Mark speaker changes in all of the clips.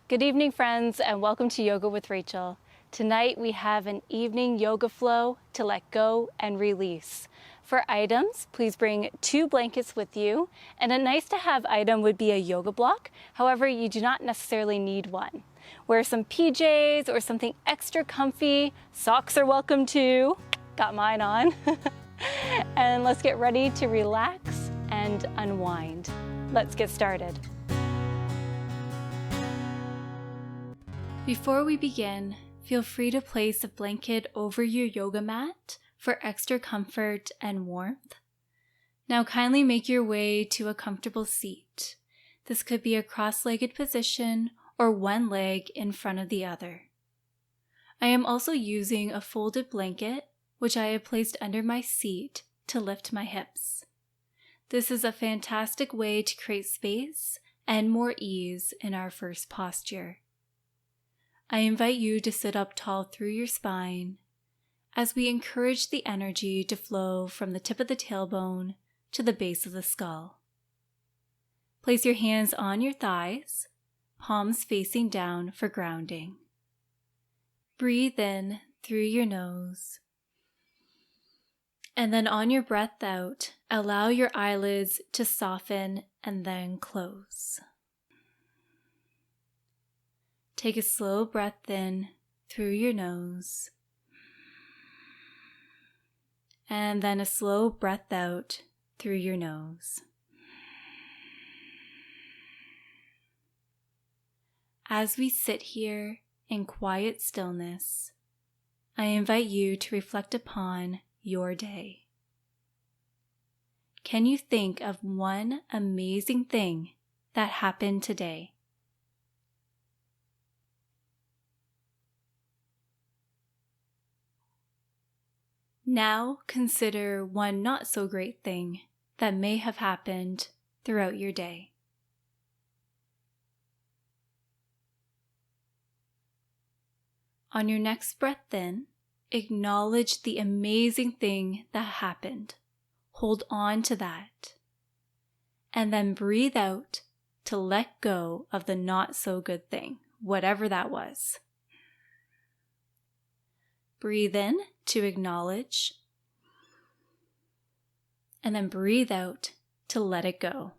Speaker 1: Good evening, friends, and welcome to Yoga with Rachel. Tonight we have an evening yoga flow to let go and release. For items, please bring 2 blankets with you, and a nice to have item would be a yoga block. However, you do not necessarily need one. Wear some PJs or something extra comfy. Socks are welcome too. Got mine on. And let's get ready to relax and unwind. Let's get started. Before we begin, feel free to place a blanket over your yoga mat for extra comfort and warmth. Now kindly make your way to a comfortable seat. This could be a cross-legged position or one leg in front of the other. I am also using a folded blanket, which I have placed under my seat to lift my hips. This is a fantastic way to create space and more ease in our first posture. I invite you to sit up tall through your spine as we encourage the energy to flow from the tip of the tailbone to the base of the skull. Place your hands on your thighs, palms facing down for grounding. Breathe in through your nose, and then on your breath out, allow your eyelids to soften and then close. Take a slow breath in through your nose, and then a slow breath out through your nose. As we sit here in quiet stillness, I invite you to reflect upon your day. Can you think of one amazing thing that happened today? Now consider one not so great thing that may have happened throughout your day. On your next breath in, acknowledge the amazing thing that happened. Hold on to that. And then breathe out to let go of the not so good thing, whatever that was. Breathe in to acknowledge, and then breathe out to let it go.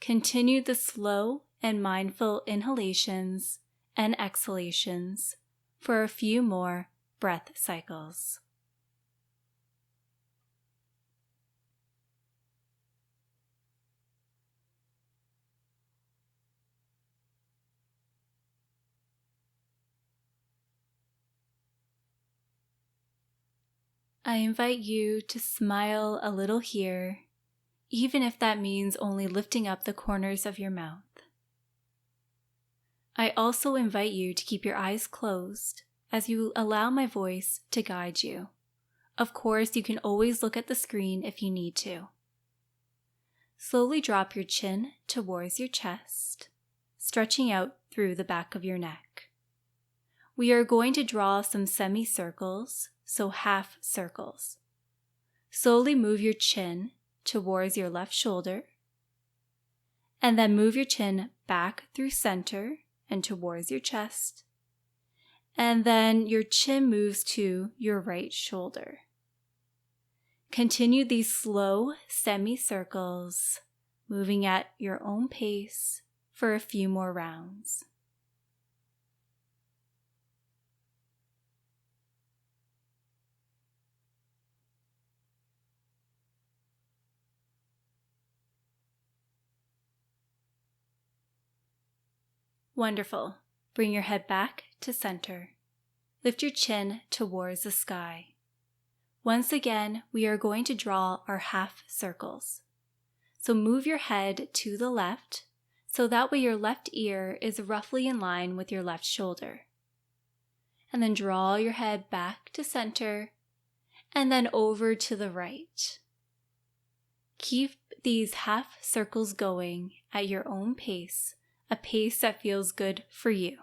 Speaker 1: Continue the slow and mindful inhalations and exhalations for a few more breath cycles. I invite you to smile a little here, even if that means only lifting up the corners of your mouth. I also invite you to keep your eyes closed as you allow my voice to guide you. Of course, you can always look at the screen if you need to. Slowly drop your chin towards your chest, stretching out through the back of your neck. We are going to draw some semicircles, so half circles. Slowly move your chin towards your left shoulder, and then move your chin back through center and towards your chest, and then your chin moves to your right shoulder. Continue these slow semicircles, moving at your own pace for a few more rounds. Wonderful. Bring your head back to center. Lift your chin towards the sky. Once again, we are going to draw our half circles. So move your head to the left, so that way your left ear is roughly in line with your left shoulder. And then draw your head back to center, and then over to the right. Keep these half circles going at your own pace, a pace that feels good for you.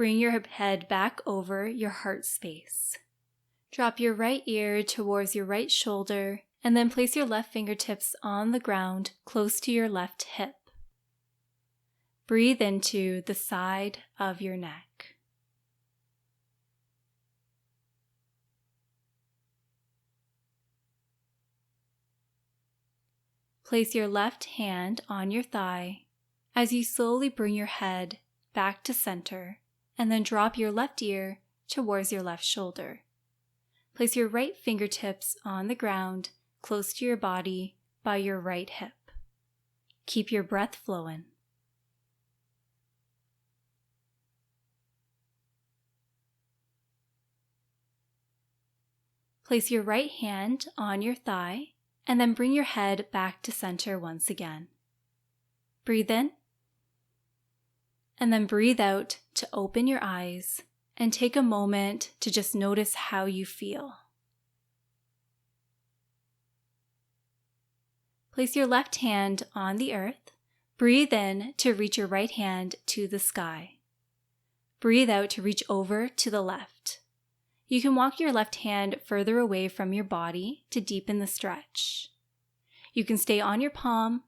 Speaker 1: bring your head back over your heart space. Drop your right ear towards your right shoulder, and then place your left fingertips on the ground close to your left hip. Breathe into the side of your neck. Place your left hand on your thigh as you slowly bring your head back to center, and then drop your left ear towards your left shoulder. Place your right fingertips on the ground close to your body by your right hip. Keep your breath flowing. Place your right hand on your thigh and then bring your head back to center once again. Breathe in and then breathe out to open your eyes and take a moment to just notice how you feel. Place your left hand on the earth. Breathe in to reach your right hand to the sky. Breathe out to reach over to the left. You can walk your left hand further away from your body to deepen the stretch. You can stay on your palm,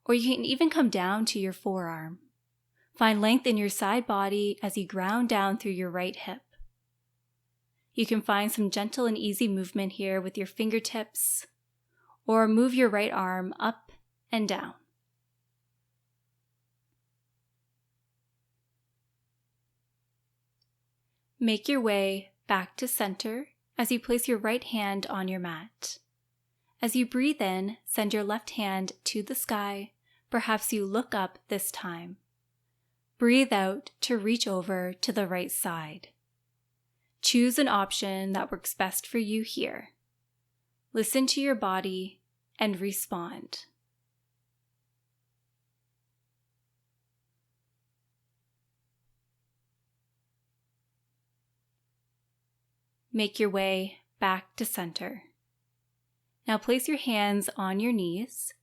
Speaker 1: or you can even come down to your forearm. Find length in your side body as you ground down through your right hip. You can find some gentle and easy movement here with your fingertips, or move your right arm up and down. Make your way back to center as you place your right hand on your mat. As you breathe in, send your left hand to the sky. Perhaps you look up this time. Breathe out to reach over to the right side. Choose an option that works best for you here. Listen to your body and respond. Make your way back to center. Now place your hands on your knees.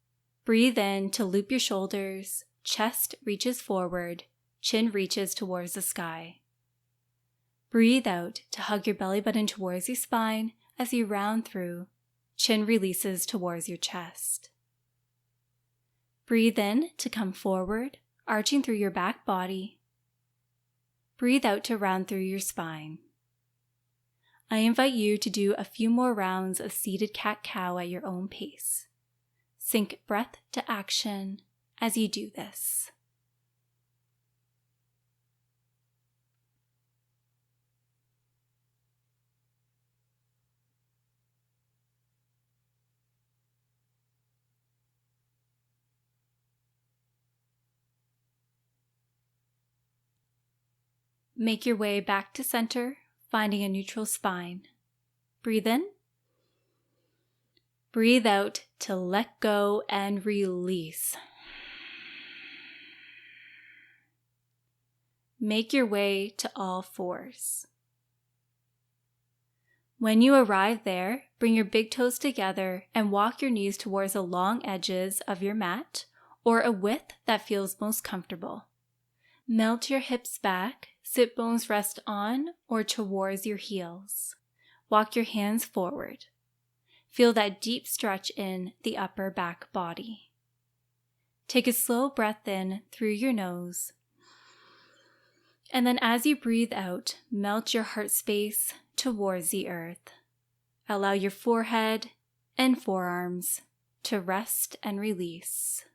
Speaker 1: Breathe in to loop your shoulders, chest reaches forward, chin reaches towards the sky. Breathe out to hug your belly button towards your spine as you round through, chin releases towards your chest. Breathe in to come forward, arching through your back body. Breathe out to round through your spine. I invite you to do a few more rounds of seated cat-cow at your own pace. Sync breath to action as you do this. Make your way back to center, finding a neutral spine. Breathe in. Breathe out to let go and release. Make your way to all fours. When you arrive there, bring your big toes together and walk your knees towards the long edges of your mat or a width that feels most comfortable. Melt your hips back, sit bones rest on or towards your heels. Walk your hands forward. Feel that deep stretch in the upper back body. Take a slow breath in through your nose. And then as you breathe out, melt your heart space towards the earth. Allow your forehead and forearms to rest and release.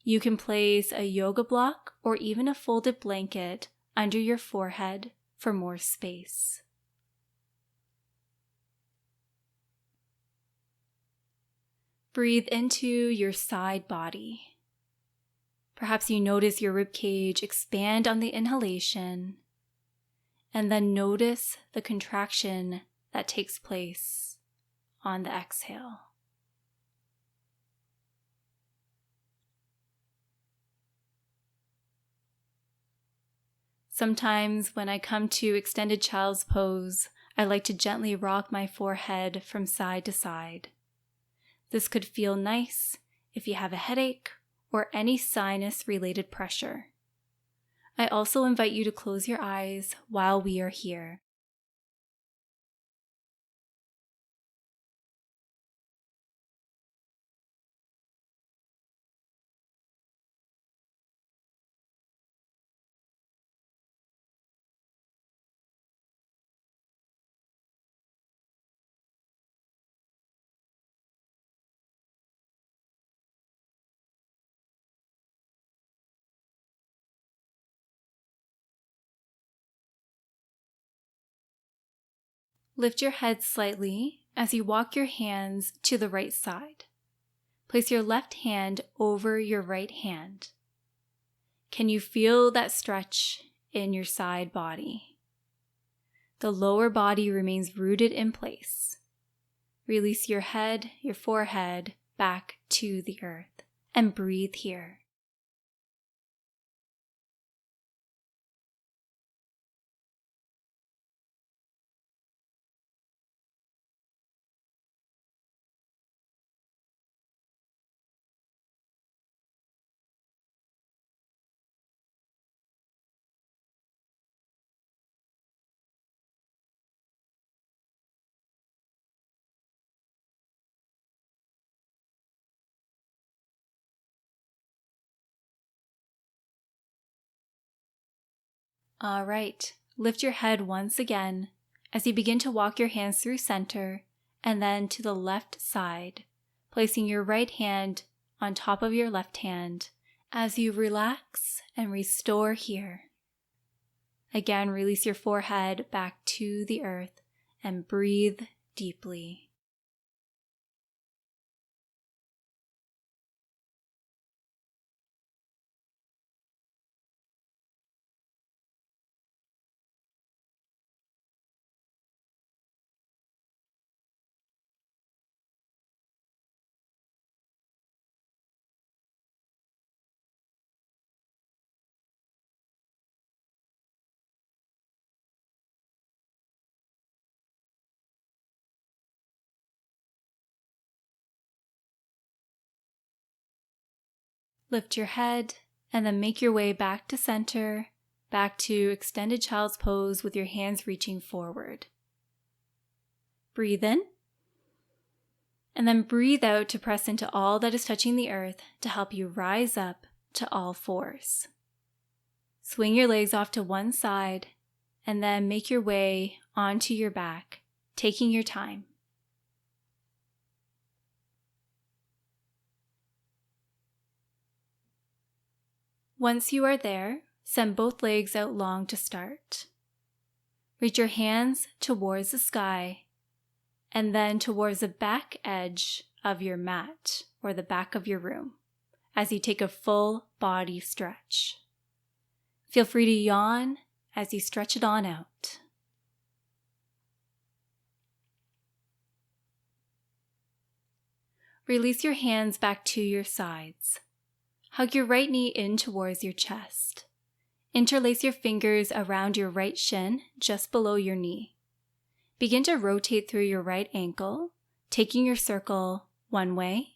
Speaker 1: You can place a yoga block or even a folded blanket under your forehead for more space. Breathe into your side body. Perhaps you notice your rib cage expand on the inhalation, and then notice the contraction that takes place on the exhale. Sometimes when I come to extended child's pose, I like to gently rock my forehead from side to side. This could feel nice if you have a headache or any sinus-related pressure. I also invite you to close your eyes while we are here. Lift your head slightly as you walk your hands to the right side. Place your left hand over your right hand. Can you feel that stretch in your side body? The lower body remains rooted in place. Release your head, your forehead, back to the earth, and breathe here. All right, lift your head once again as you begin to walk your hands through center and then to the left side, placing your right hand on top of your left hand as you relax and restore here. Again, release your forehead back to the earth and breathe deeply. Lift your head and then make your way back to center, back to extended child's pose with your hands reaching forward. Breathe in, and then breathe out to press into all that is touching the earth to help you rise up to all fours. Swing your legs off to one side, and then make your way onto your back, taking your time. Once you are there, send both legs out long to start. Reach your hands towards the sky and then towards the back edge of your mat or the back of your room as you take a full body stretch. Feel free to yawn as you stretch it on out. Release your hands back to your sides. Hug your right knee in towards your chest. Interlace your fingers around your right shin, just below your knee. Begin to rotate through your right ankle, taking your circle one way,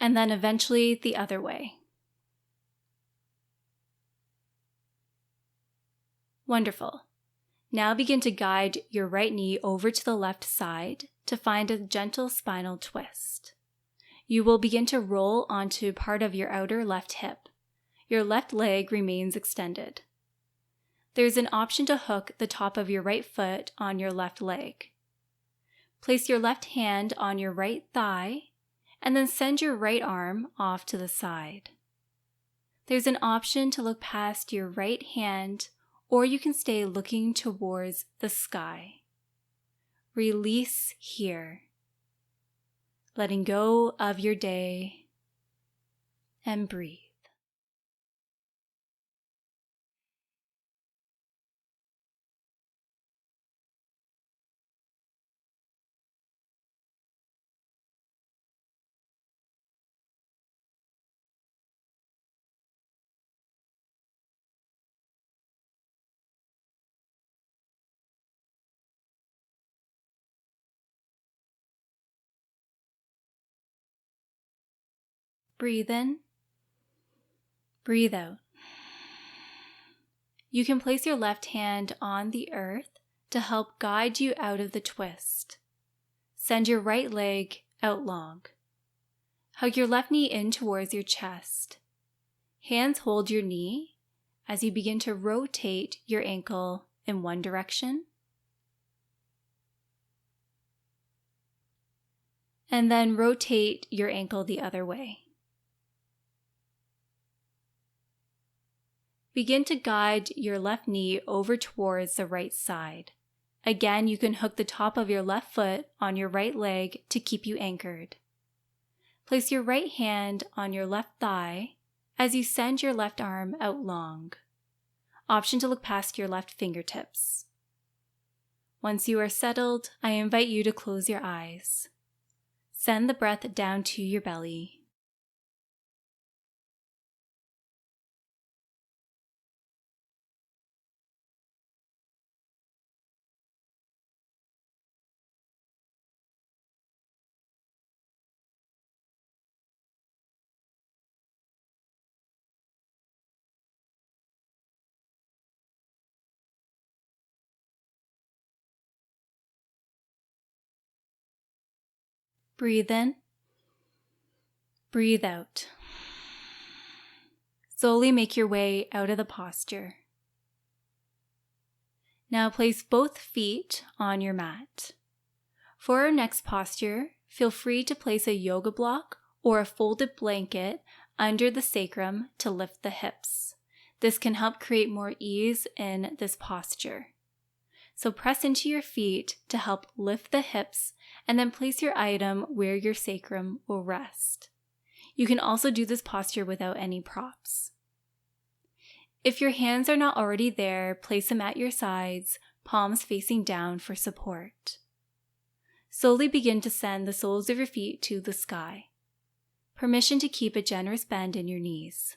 Speaker 1: and then eventually the other way. Wonderful. Now begin to guide your right knee over to the left side to find a gentle spinal twist. You will begin to roll onto part of your outer left hip. Your left leg remains extended. There's an option to hook the top of your right foot on your left leg. Place your left hand on your right thigh and then send your right arm off to the side. There's an option to look past your right hand, or you can stay looking towards the sky. Release here, letting go of your day, and breathe. Breathe in Breathe out. You can place your left hand on the earth to help guide you out of the twist. Send your right leg out long. Hug your left knee in towards your chest. Hands hold your knee as you begin to rotate your ankle in one direction. And then rotate your ankle the other way. Begin to guide your left knee over towards the right side. Again, you can hook the top of your left foot on your right leg to keep you anchored. Place your right hand on your left thigh as you send your left arm out long. Option to look past your left fingertips. Once you are settled, I invite you to close your eyes. Send the breath down to your belly. Breathe in. Breathe out. Slowly make your way out of the posture. Now place both feet on your mat. For our next posture, feel free to place a yoga block or a folded blanket under the sacrum to lift the hips. This can help create more ease in this posture. So press into your feet to help lift the hips and then place your item where your sacrum will rest. You can also do this posture without any props. If your hands are not already there, place them at your sides, palms facing down for support. Slowly begin to send the soles of your feet to the sky. Permission to keep a generous bend in your knees.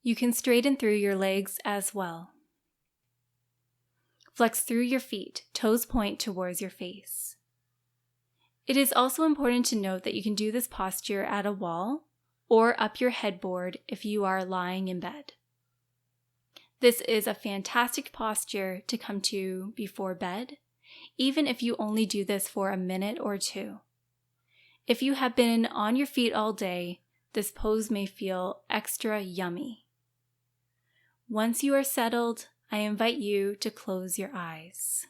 Speaker 1: You can straighten through your legs as well. Flex through your feet, toes point towards your face. It is also important to note that you can do this posture at a wall or up your headboard if you are lying in bed. This is a fantastic posture to come to before bed, even if you only do this for a minute or two. If you have been on your feet all day, this pose may feel extra yummy. Once you are settled, I invite you to close your eyes.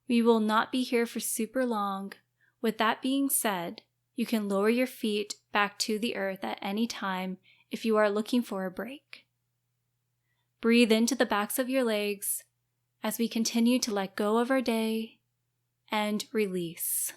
Speaker 1: We will not be here for super long. With that being said, you can lower your feet back to the earth at any time if you are looking for a break. Breathe into the backs of your legs as we continue to let go of our day and release.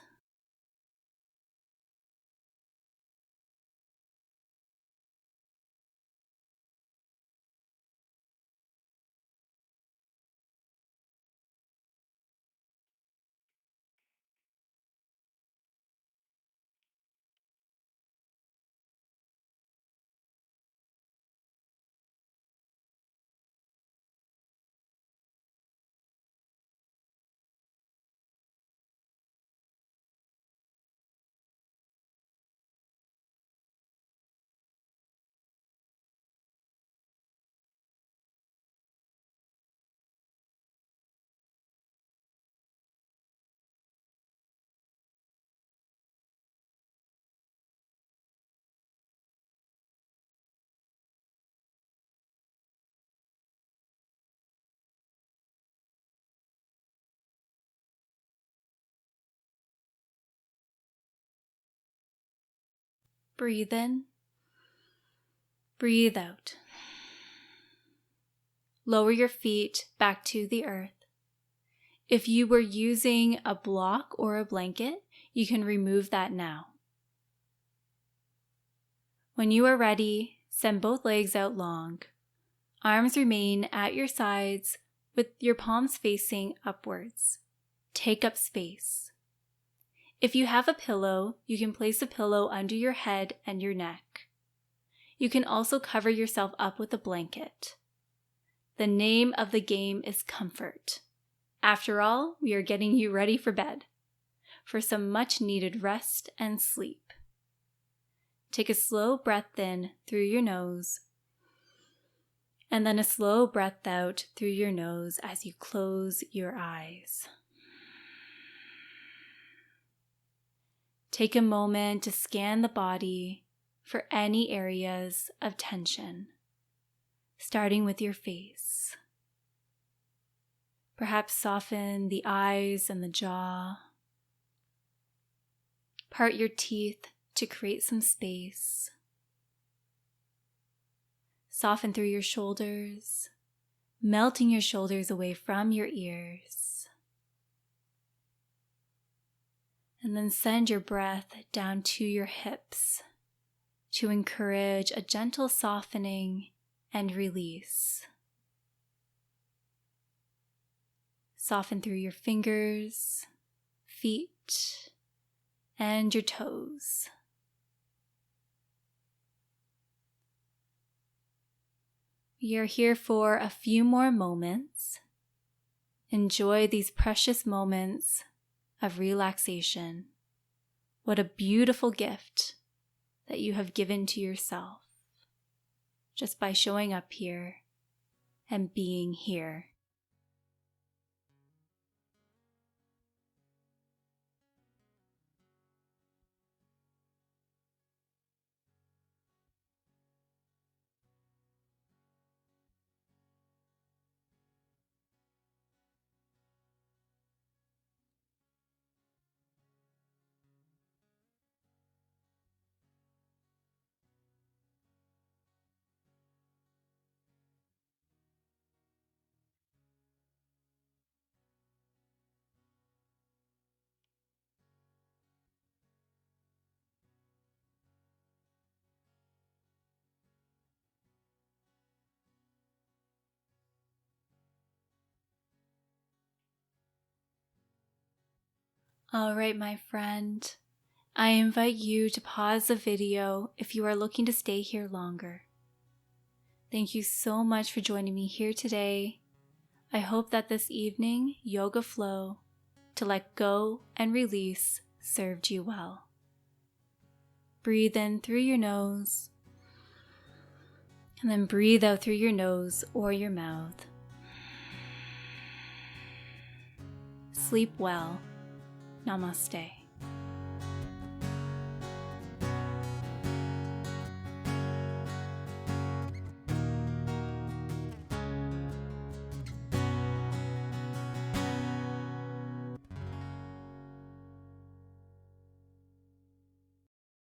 Speaker 1: Breathe in. Breathe out. Lower your feet back to the earth. If you were using a block or a blanket, you can remove that now. When you are ready, send both legs out long. Arms remain at your sides with your palms facing upwards. Take up space. If you have a pillow, you can place a pillow under your head and your neck. You can also cover yourself up with a blanket. The name of the game is comfort. After all, we are getting you ready for bed, for some much needed rest and sleep. Take a slow breath in through your nose And then a slow breath out through your nose as you close your eyes. Take a moment to scan the body for any areas of tension, starting with your face. Perhaps soften the eyes and the jaw. Part your teeth to create some space. Soften through your shoulders, melting your shoulders away from your ears. And then send your breath down to your hips to encourage a gentle softening and release. Soften through your fingers, feet, and your toes. We are here for a few more moments. Enjoy these precious moments of relaxation. What a beautiful gift that you have given to yourself just by showing up here and being here. All right, my friend, I invite you to pause the video if you are looking to stay here longer. Thank you so much for joining me here today. I hope that this evening yoga flow to let go and release served you well. Breathe in through your nose and then breathe out through your nose or your mouth. Sleep well. Namaste.